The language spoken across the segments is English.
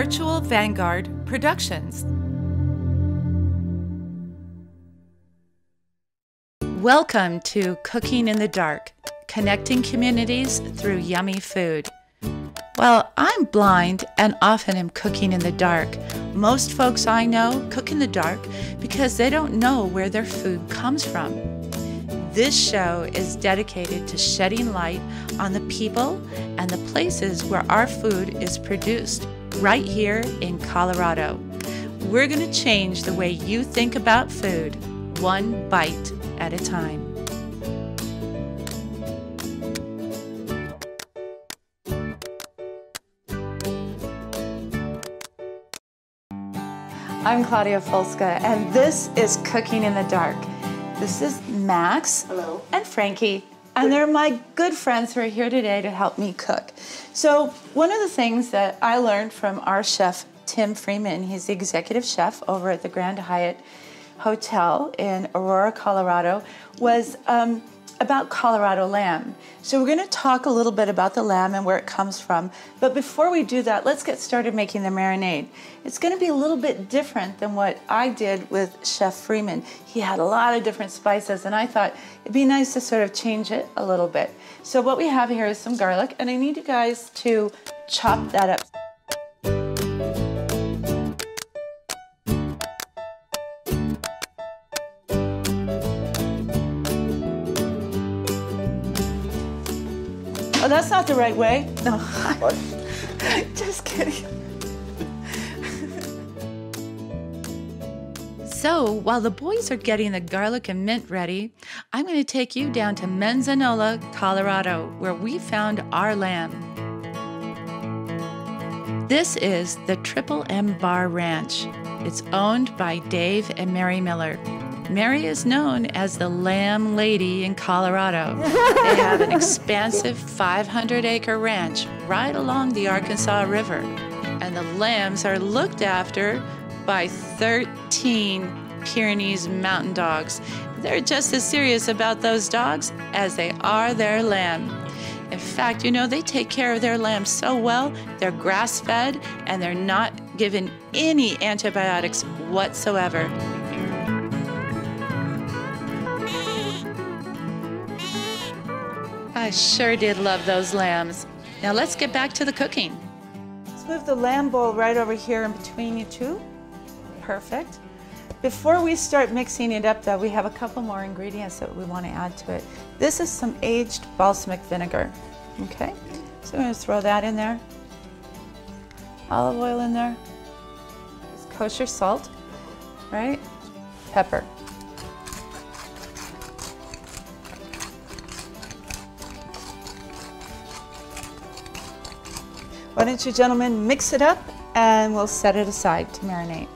Virtual Vanguard Productions. Welcome to Cooking in the Dark, connecting communities through yummy food. Well, I'm blind and often am cooking in the dark. Most folks I know cook in the dark because they don't know where their food comes from. This show is dedicated to shedding light on the people and the places where our food is produced, right here in Colorado. We're going to change the way you think about food, one bite at a time. I'm Claudia Folska, and this is Cooking in the Dark. This is Max. Hello. And Frankie, and they're my good friends who are here today to help me cook. So one of the things that I learned from our chef, Tim Freeman, he's the executive chef over at the Grand Hyatt Hotel in Aurora, Colorado, was about Colorado lamb. So we're going to talk a little bit about the lamb and where it comes from. But before we do that, let's get started making the marinade. It's going to be a little bit different than what I did with Chef Freeman. He had a lot of different spices, and I thought it'd be nice to sort of change it a little bit. So what we have here is some garlic, and I need you guys to chop that up. Oh, that's not the right way. No. What? Just kidding. So, while the boys are getting the garlic and mint ready, I'm going to take you down to Manzanola, Colorado, where we found our lamb. This is the Triple M Bar Ranch. It's owned by Dave and Mary Miller. Mary is known as the Lamb Lady in Colorado. They have an expansive 500-acre ranch right along the Arkansas River. And the lambs are looked after by 13 Pyrenees mountain dogs. They're just as serious about those dogs as they are their lamb. In fact, you know, they take care of their lambs so well, they're grass-fed and they're not given any antibiotics whatsoever. I sure did love those lambs. Now let's get back to the cooking. Let's move the lamb bowl right over here in between you two. Perfect. Before we start mixing it up though, we have a couple more ingredients that we want to add to it. This is some aged balsamic vinegar. Okay, so I'm going to throw that in there. Olive oil in there. Kosher salt, right? Pepper. Why don't you gentlemen mix it up and we'll set it aside to marinate.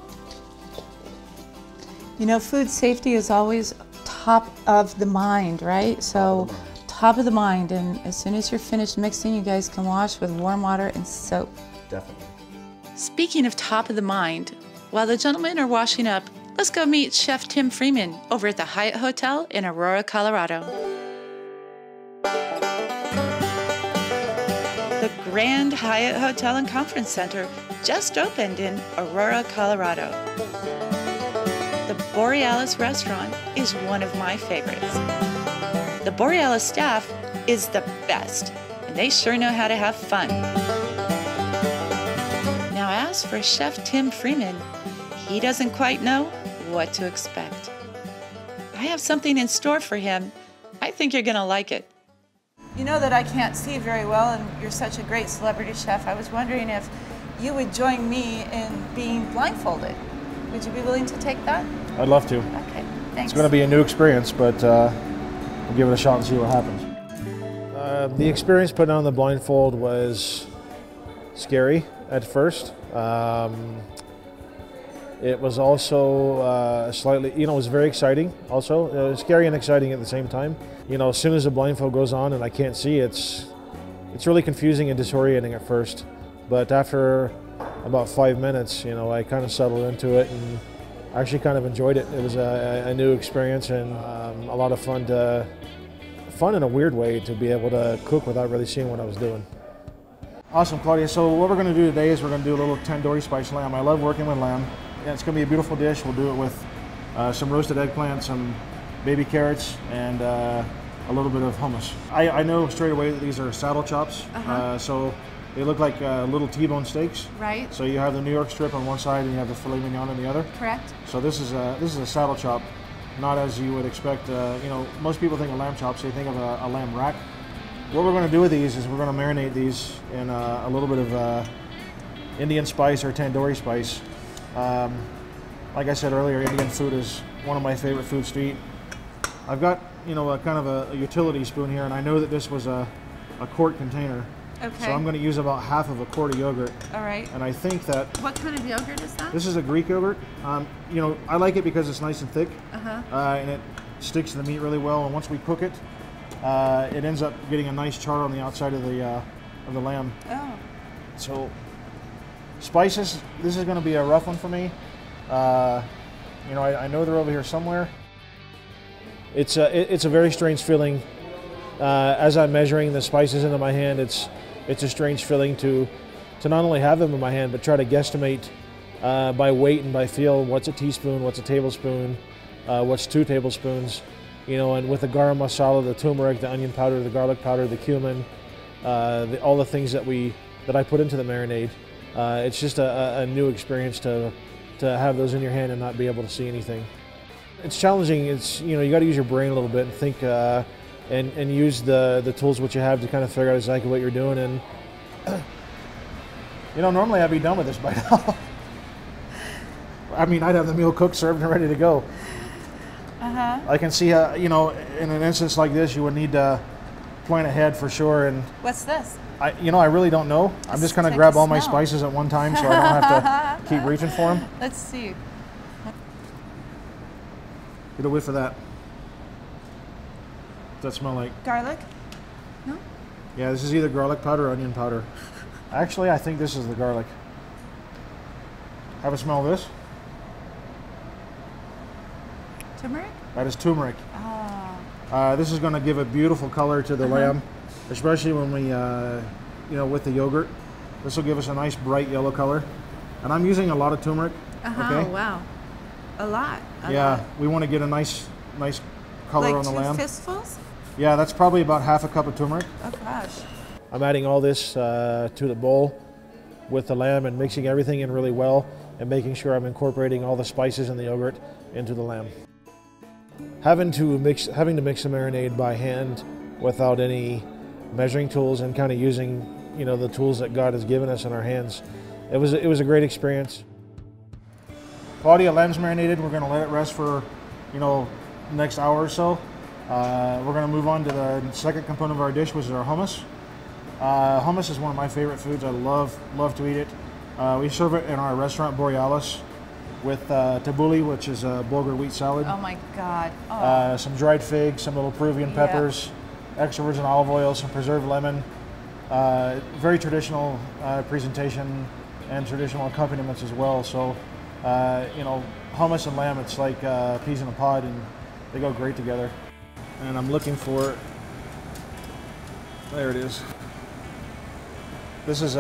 You know, food safety is always top of the mind, right? So top of the mind, and as soon as you're finished mixing, you guys can wash with warm water and soap. Definitely. Speaking of top of the mind, while the gentlemen are washing up, let's go meet Chef Tim Freeman over at the Hyatt Hotel in Aurora, Colorado. The Grand Hyatt Hotel and Conference Center just opened in Aurora, Colorado. The Borealis restaurant is one of my favorites. The Borealis staff is the best, and they sure know how to have fun. Now, as for Chef Tim Freeman, he doesn't quite know what to expect. I have something in store for him. I think you're gonna like it. You know that I can't see very well, and you're such a great celebrity chef. I was wondering if you would join me in being blindfolded. Would you be willing to take that? I'd love to. Okay, thanks. It's going to be a new experience, but we'll give it a shot and see what happens. The experience putting on the blindfold was scary at first. It was also slightly, you know, it was very exciting also. It was scary and exciting at the same time. You know, as soon as the blindfold goes on and I can't see, it's really confusing and disorienting at first. But after about 5 minutes, you know, I kind of settled into it and actually kind of enjoyed it. It was a new experience and a lot of fun in a weird way to be able to cook without really seeing what I was doing. Awesome, Claudia. So what we're going to do today is we're going to do a little tandoori spice lamb. I love working with lamb. Yeah, it's going to be a beautiful dish. We'll do it with some roasted eggplant, some baby carrots, and a little bit of hummus. I know straight away that these are saddle chops. So they look like little T-bone steaks. Right. So you have the New York strip on one side and you have the filet mignon on the other. Correct. So this is a saddle chop, not as you would expect. You know, most people think of lamb chops, they think of a lamb rack. What we're going to do with these is we're going to marinate these in a little bit of Indian spice or tandoori spice. Like I said earlier, Indian food is one of my favorite foods to eat. I've got, you know, a kind of a utility spoon here, and I know that this was a quart container. Okay. So I'm going to use about half of a quart of yogurt. All right. And I think that... What kind of yogurt is that? This is a Greek yogurt. You know, I like it because it's nice and thick, and it sticks to the meat really well. And once we cook it, it ends up getting a nice char on the outside of the lamb. Oh. So spices, this is going to be a rough one for me. You know, I know they're over here somewhere. It's a very strange feeling. As I'm measuring the spices into my hand, it's a strange feeling to not only have them in my hand, but try to guesstimate by weight and by feel what's a teaspoon, what's a tablespoon, what's 2 tablespoons. You know, and with the garam masala, the turmeric, the onion powder, the garlic powder, the cumin, all the things that I put into the marinade, it's just a new experience to have those in your hand and not be able to see anything. It's challenging. It's, you know, you got to use your brain a little bit and think and use the tools which you have to kind of figure out exactly what you're doing. And you know, normally I'd be done with this by now. I mean, I'd have the meal cooked, served, and ready to go. I can see how, you know, in an instance like this, you would need to plan ahead for sure. And What's this? you know, I really don't know. I'm just going to grab all my spices at one time so I don't have to keep reaching for them. Let's see. Get a whiff of that. What's that smell like? Garlic? No? Yeah, this is either garlic powder or onion powder. Actually, I think this is the garlic. Have a smell of this? Turmeric? That is turmeric. Oh. This is going to give a beautiful color to the lamb, especially when we, you know, with the yogurt. This will give us a nice bright yellow color. And I'm using a lot of turmeric. Okay? Wow. A lot. Yeah, we want to get a nice color on the lamb. Like 2 fistfuls? Yeah, that's probably about half a cup of turmeric. Oh gosh. I'm adding all this to the bowl with the lamb and mixing everything in really well and making sure I'm incorporating all the spices and the yogurt into the lamb. Having to mix the marinade by hand without any measuring tools and kind of using, you know, the tools that God has given us in our hands, it was a great experience. Claudia, lamb's marinated. We're going to let it rest for, you know, the next hour or so. We're going to move on to the second component of our dish, which is our hummus. Hummus is one of my favorite foods. I love to eat it. We serve it in our restaurant Borealis with tabbouleh, which is a Bulgur wheat salad. Oh my God. Oh. Some dried figs, some little Peruvian peppers, extra virgin olive oil, some preserved lemon. Very traditional presentation and traditional accompaniments as well. So, you know, hummus and lamb, it's like peas in a pod, and they go great together. And I'm looking for, there it is. This is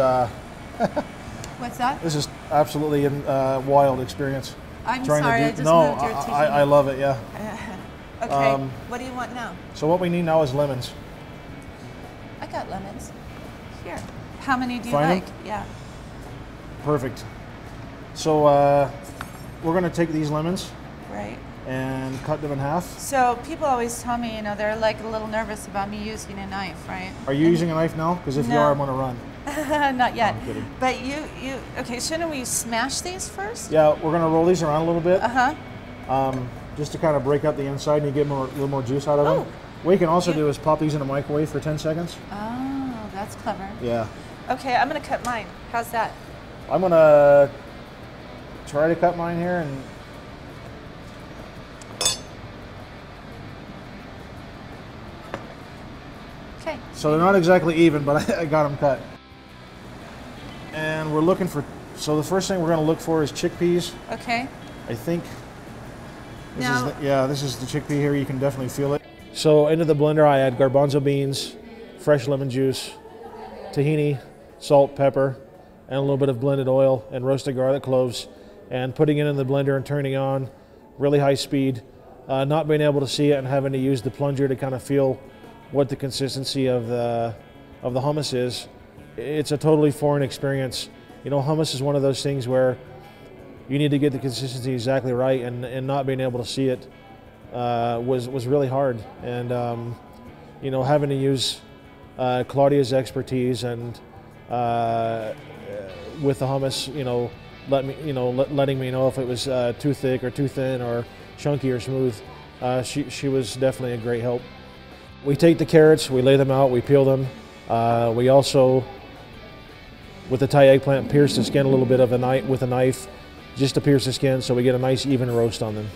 What's that? This is absolutely a wild experience. I'm sorry, I just moved your teaching. I love it, yeah. Okay, what do you want now? So what we need now is lemons. I got lemons. Here. How many do you Find like? them? Yeah. Perfect. So we're going to take these lemons Right. and cut them in half. So people always tell me, you know, they're like a little nervous about me using a knife, right? Are you using a knife now? Because if you No. are, I'm going to run. Not yet. No, I'm kidding. But okay, shouldn't we smash these first? Yeah, we're going to roll these around a little bit. Uh-huh. Just to kind of break up the inside and you get a little more juice out of them. What you can also do is pop these in a microwave for 10 seconds. Oh, that's clever. Yeah. Okay, I'm going to cut mine. How's that? I'm going to try to cut mine here and Okay. so they're not exactly even, but I got them cut. And we're looking for, so the first thing we're going to look for is chickpeas. Okay. I think this Now- is this is the chickpea here. You can definitely feel it. So into the blender I add garbanzo beans, fresh lemon juice, tahini, salt, pepper, and a little bit of blended oil and roasted garlic cloves, and putting it in the blender and turning on really high speed, not being able to see it and having to use the plunger to kind of feel what the consistency of the hummus is. It's a totally foreign experience. You know, hummus is one of those things where you need to get the consistency exactly right, and not being able to see it was really hard. And you know, having to use Claudia's expertise and with the hummus, you know, letting me know if it was too thick or too thin or chunky or smooth. She was definitely a great help. We take the carrots, we lay them out, we peel them. We also, with the Thai eggplant, pierce the skin a little bit with a knife, just to pierce the skin so we get a nice even roast on them.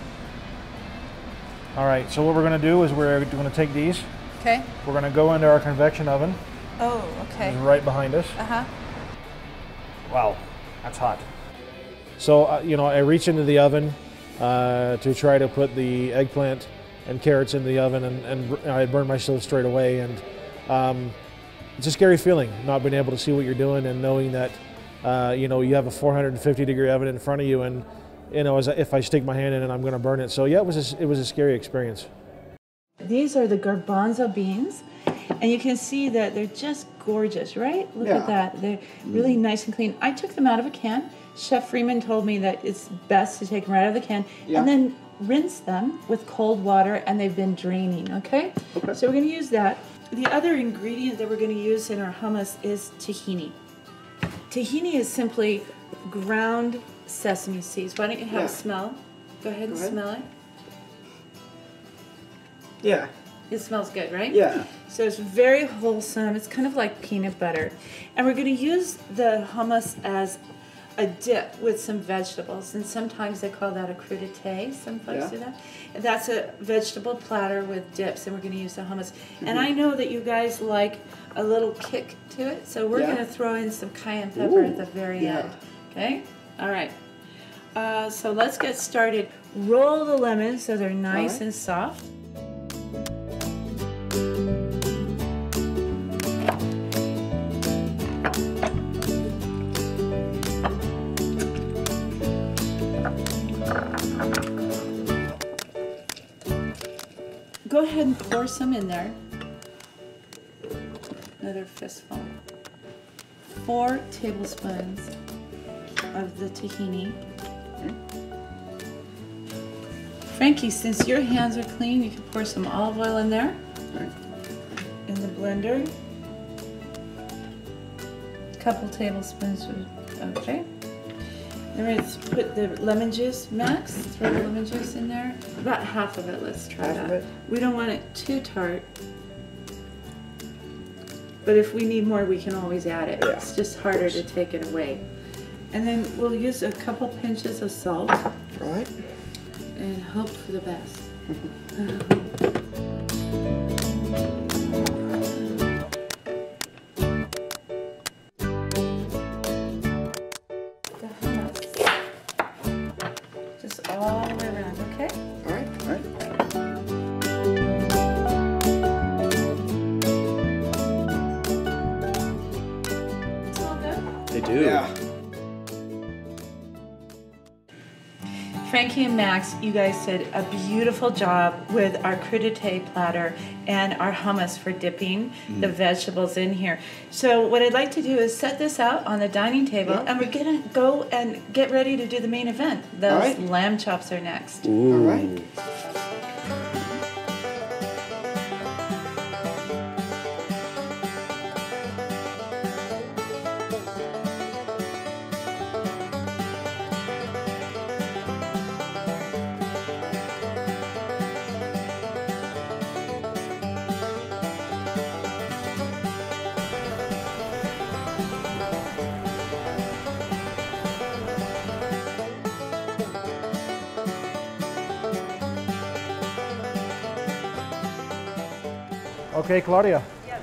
All right, so what we're gonna do is we're gonna take these. Okay. We're gonna go into our convection oven. Oh, okay. Right behind us. Uh-huh. Wow, that's hot. So, you know, I reach into the oven to try to put the eggplant and carrots in the oven, and I burned myself straight away. And it's a scary feeling, not being able to see what you're doing and knowing that, you know, you have a 450-degree oven in front of you, and, you know, if I stick my hand in it, I'm going to burn it. So, yeah, it was a scary experience. These are the garbanzo beans, and you can see that they're just gorgeous, right? Look at that. They're really nice and clean. I took them out of a can. Chef Freeman told me that it's best to take them right out of the can and then rinse them with cold water, and they've been draining, okay? So we're going to use that. The other ingredient that we're going to use in our hummus is tahini. Tahini is simply ground sesame seeds. Why don't you have a smell? Go ahead and smell it. Yeah. It smells good, right? Yeah. So it's very wholesome. It's kind of like peanut butter. And we're going to use the hummus as a dip with some vegetables. And sometimes they call that a crudité. Some folks do that. And that's a vegetable platter with dips, and we're going to use the hummus. And I know that you guys like a little kick to it, so we're going to throw in some cayenne pepper at the very end. Okay? All right. So let's get started. Roll the lemons so they're nice and soft. Go ahead and pour some in there. Another fistful. 4 tablespoons of the tahini. Frankie, since your hands are clean, you can pour some olive oil in there. In the blender. A couple tablespoons of, okay. Then we're going to put the lemon juice, Max. Throw the lemon juice in there. About half of it, let's try that. We don't want it too tart. But if we need more, we can always add it. It's just harder to take it away. And then we'll use a couple pinches of salt. Right. And hope for the best. All the way around, okay? All right, all right. Smell good? They do. Yeah. Frankie and Max, you guys did a beautiful job with our crudité platter and our hummus for dipping the vegetables in here. So what I'd like to do is set this out on the dining table, and we're gonna go and get ready to do the main event. Those lamb chops are next. Ooh. All right. Okay, Claudia. Yes.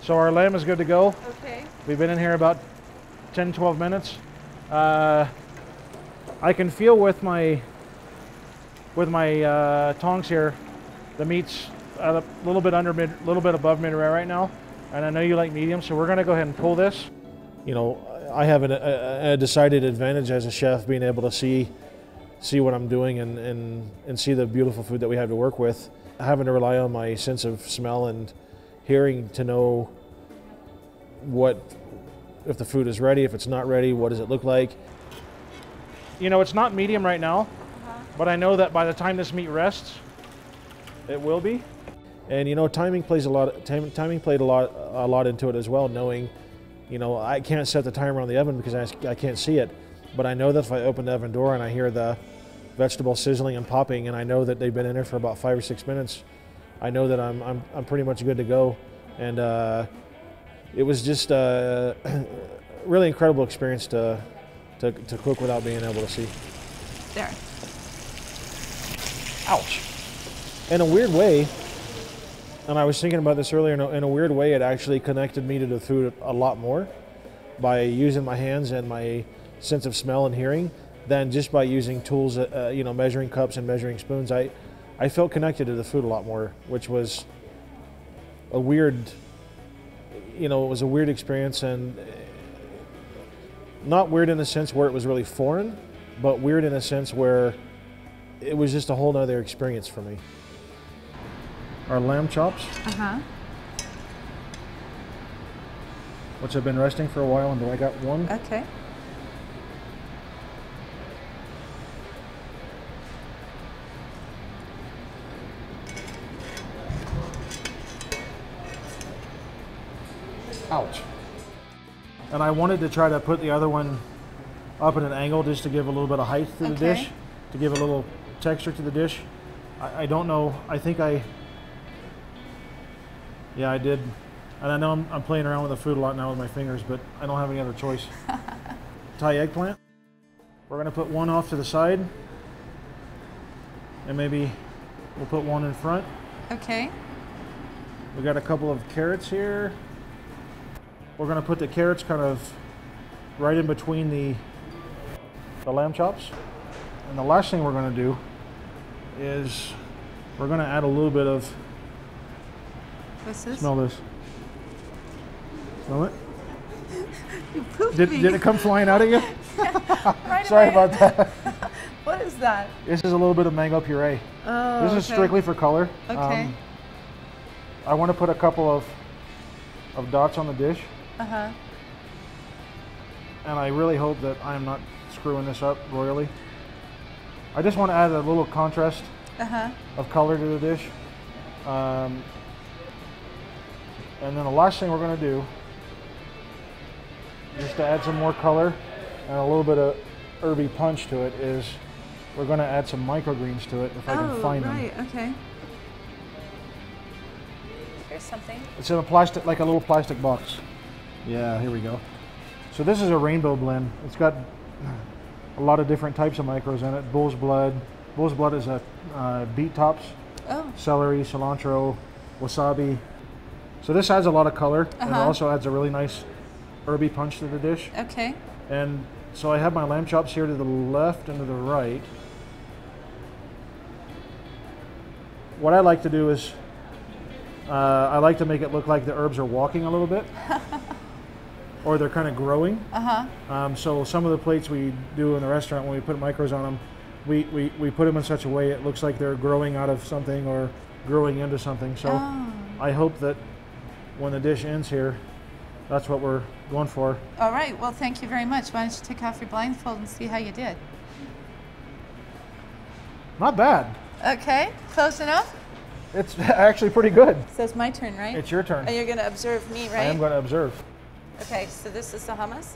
So our lamb is good to go. Okay. We've been in here about 10, 12 minutes. I can feel with my tongs here, the meat's a little bit above mid-rare right now, and I know you like medium, so we're gonna go ahead and pull this. you know, I have a decided advantage as a chef being able to see what I'm doing and see the beautiful food that we have to work with. Having to rely on my sense of smell and hearing to know if the food is ready, if it's not ready, what does it look like. You know, it's not medium right now, but I know that by the time this meat rests, it will be. And you know, timing plays a lot. Timing played a lot into it as well. Knowing, you know, I can't set the timer on the oven because I can't see it, but I know that if I open the oven door and I hear the vegetables sizzling and popping, and I know that they've been in there for about 5 or 6 minutes, I know that I'm pretty much good to go. And it was just a really incredible experience to cook without being able to see. There. Ouch. In a weird way, and I was thinking about this earlier, in a weird way, it actually connected me to the food a lot more by using my hands and my sense of smell and hearing than just by using tools, you know, measuring cups and measuring spoons. I felt connected to the food a lot more, which was a weird, you know, it was a weird experience, and not weird in the sense where it was really foreign, but weird in a sense where it was just a whole nother experience for me. Our lamb chops, which have been resting for a while, and I got one. Okay. Ouch. And I wanted to try to put the other one up at an angle just to give a little bit of height to the dish, to give a little texture to the dish. I don't know, I think yeah, I did. And I know I'm playing around with the food a lot now with my fingers, but I don't have any other choice. Thai eggplant. We're gonna put one off to the side, and maybe we'll put one in front. Okay. We got a couple of carrots here. We're gonna put the carrots kind of right in between the lamb chops. And the last thing we're gonna do is we're gonna add a little bit of, What's this? smell this. Smell it? You pooped Did me. it come flying out at you? Right Sorry away. about that. What is that? This is a little bit of mango puree. Oh, This is strictly for color. Okay. I want to put a couple of dots on the dish. Uh-huh. And I really hope that I'm not screwing this up royally. I just want to add a little contrast of color to the dish. And then the last thing we're going to do, just to add some more color and a little bit of herby punch to it, is we're going to add some microgreens to it if I can find them. Okay. Here's something. It's in a plastic, like a little plastic box. Yeah, here we go. So this is a rainbow blend. It's got a lot of different types of micros in it. Bull's blood. Bull's blood is a beet tops, celery, cilantro, wasabi. So this adds a lot of color, and it also adds a really nice herby punch to the dish. Okay. And so I have my lamb chops here to the left and to the right. What I like to do is I like to make it look like the herbs are walking a little bit. Or they're kind of growing. So some of the plates we do in the restaurant, when we put micros on them, we put them in such a way it looks like they're growing out of something or growing into something. So I hope that when the dish ends here, that's what we're going for. All right. Well, thank you very much. Why don't you take off your blindfold and see how you did? Not bad. Okay. Close enough? It's actually pretty good. So it's my turn, right? It's your turn. And you're going to observe me, right? I am going to observe. Okay, so this is the hummus.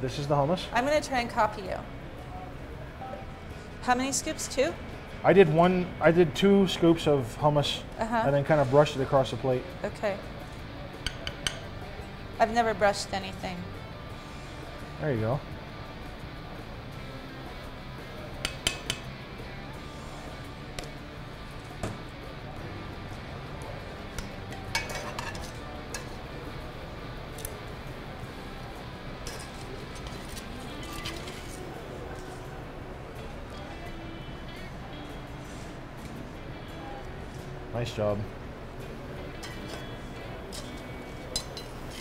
This is the hummus. I'm going to try and copy you. How many scoops? 2? I did 2 scoops of hummus and then kind of brushed it across the plate. Okay. I've never brushed anything. There you go. Nice job.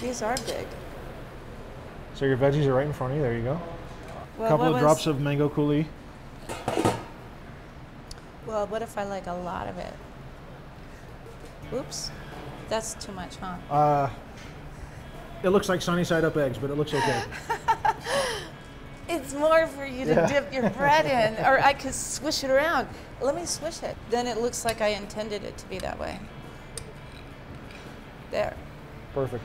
These are big. So your veggies are right in front of you. There you go. Well, A couple of drops of mango coulis. Well, what if I like a lot of it? Oops, that's too much, huh? It looks like sunny side up eggs, but it looks okay. It's more for you to dip your bread in, or I could swish it around. Let me swish it. Then it looks like I intended it to be that way. There. Perfect.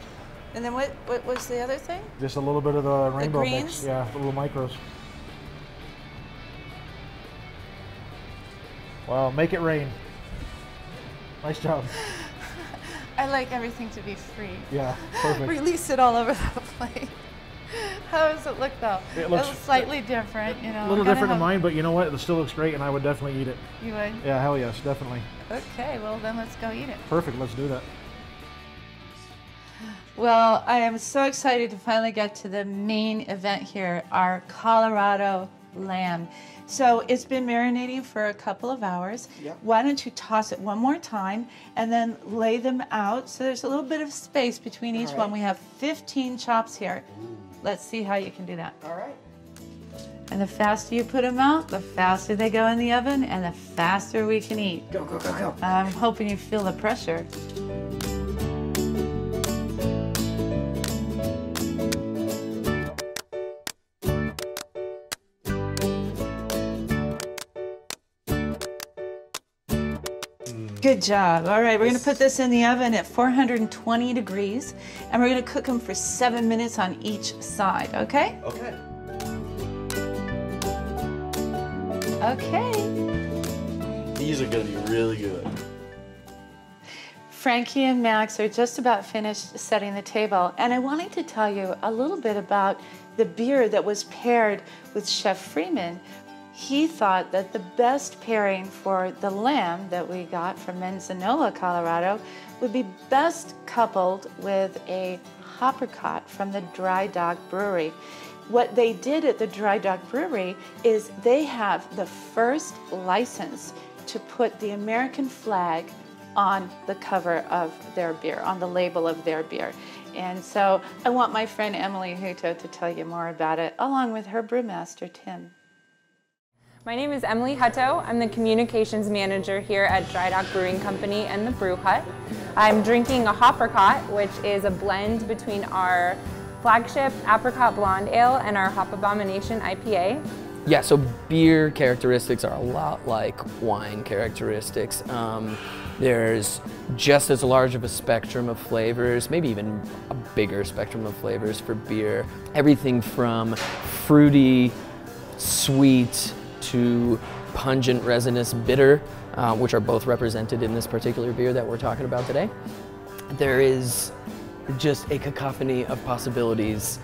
And then what was the other thing? Just a little bit of the rainbow greens? mix. Yeah, the little micros. Wow, make it rain. Nice job. I like everything to be free. Yeah, perfect. Release it all over the plate. How does it look though? It looks slightly different, you know. a little different than mine, but you know what? It still looks great, and I would definitely eat it. You would? Yeah, hell yes, definitely. Okay, well then let's go eat it. Perfect, let's do that. Well, I am so excited to finally get to the main event here, our Colorado lamb. So it's been marinating for a couple of hours. Yep. Why don't you toss it one more time and then lay them out so there's a little bit of space between each one. We have 15 chops here. Let's see how you can do that. All right. And the faster you put them out, the faster they go in the oven and the faster we can eat. Go, go, go, go. I'm hoping you feel the pressure. Good job. All right, we're going to put this in the oven at 420 degrees, and we're going to cook them for 7 minutes on each side, okay? Okay. Okay. These are going to be really good. Frankie and Max are just about finished setting the table, and I wanted to tell you a little bit about the beer that was paired with Chef Freeman. He thought that the best pairing for the lamb that we got from Manzanola, Colorado, would be best coupled with a Hoppercott from the Dry Dock Brewery. What they did at the Dry Dock Brewery is they have the first license to put the American flag on the cover of their beer, on the label of their beer. And so I want my friend Emily Hutto to tell you more about it, along with her brewmaster, Tim. My name is Emily Hutto. I'm the communications manager here at Dry Dock Brewing Company and the Brew Hut. I'm drinking a Hoppercott, which is a blend between our flagship Apricot Blonde Ale and our Hop Abomination IPA. Yeah, so beer characteristics are a lot like wine characteristics. There's just as large of a spectrum of flavors, maybe even a bigger spectrum of flavors for beer. Everything from fruity, sweet, to pungent, resinous, bitter, which are both represented in this particular beer that we're talking about today. There is just a cacophony of possibilities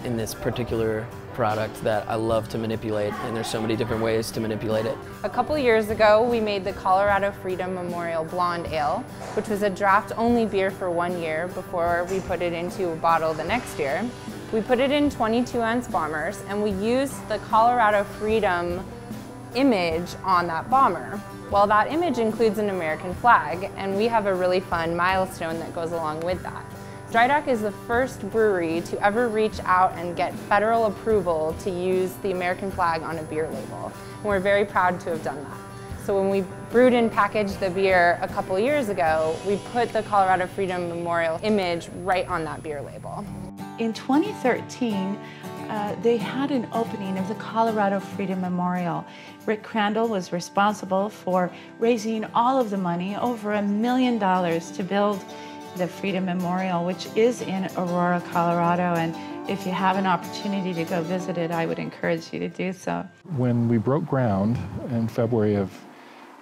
in this particular product that I love to manipulate, and there's so many different ways to manipulate it. A couple years ago, we made the Colorado Freedom Memorial Blonde Ale, which was a draft-only beer for 1 year before we put it into a bottle the next year. We put it in 22-ounce bombers, and we used the Colorado Freedom image on that bomber. Well, that image includes an American flag, and we have a really fun milestone that goes along with that. Dry Dock is the first brewery to ever reach out and get federal approval to use the American flag on a beer label, and we're very proud to have done that. So when we brewed and packaged the beer a couple years ago, we put the Colorado Freedom Memorial image right on that beer label. In 2013, they had an opening of the Colorado Freedom Memorial. Rick Crandall was responsible for raising all of the money, over $1 million, to build the Freedom Memorial, which is in Aurora, Colorado. And if you have an opportunity to go visit it, I would encourage you to do so. When we broke ground in February of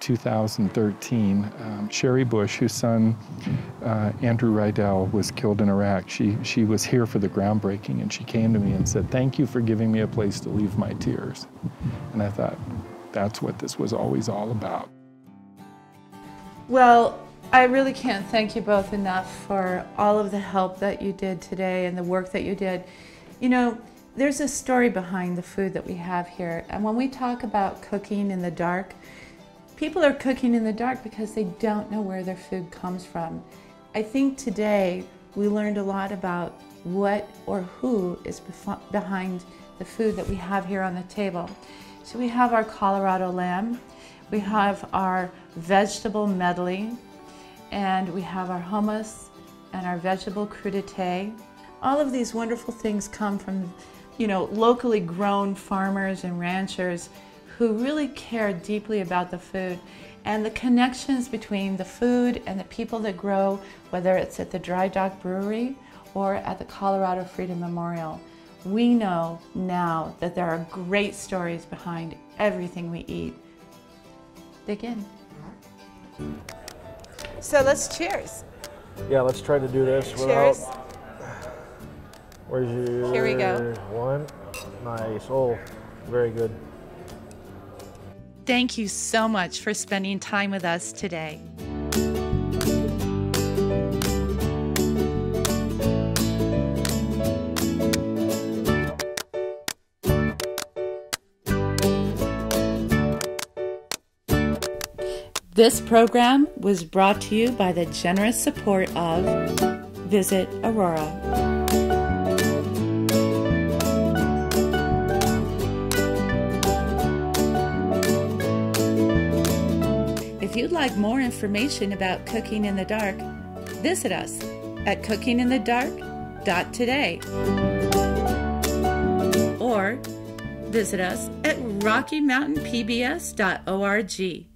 2013, Sherry Bush, whose son Andrew Rydell was killed in Iraq, she was here for the groundbreaking, and she came to me and said, "Thank you for giving me a place to leave my tears." And I thought, that's what this was always all about. Well, I really can't thank you both enough for all of the help that you did today and the work that you did. You know, there's a story behind the food that we have here, and when we talk about cooking in the dark, people are cooking in the dark because they don't know where their food comes from. I think today We learned a lot about what or who is behind the food that we have here on the table. So we have our Colorado lamb, we have our vegetable medley, and we have our hummus and our vegetable crudité. All of these wonderful things come from, locally grown farmers and ranchers who really care deeply about the food and the connections between the food and the people that grow, whether it's at the Dry Dock Brewery or at the Colorado Freedom Memorial. We know now that there are great stories behind everything we eat. Dig in. So let's cheers. Yeah, let's try to do this Cheers. without... Where's your... Here we go. One. Nice. Oh, very good. Thank you so much for spending time with us today. This program was brought to you by the generous support of Visit Aurora. If you'd like more information about Cooking in the Dark, visit us at cookinginthedark.today or visit us at RockyMountainPBS.org.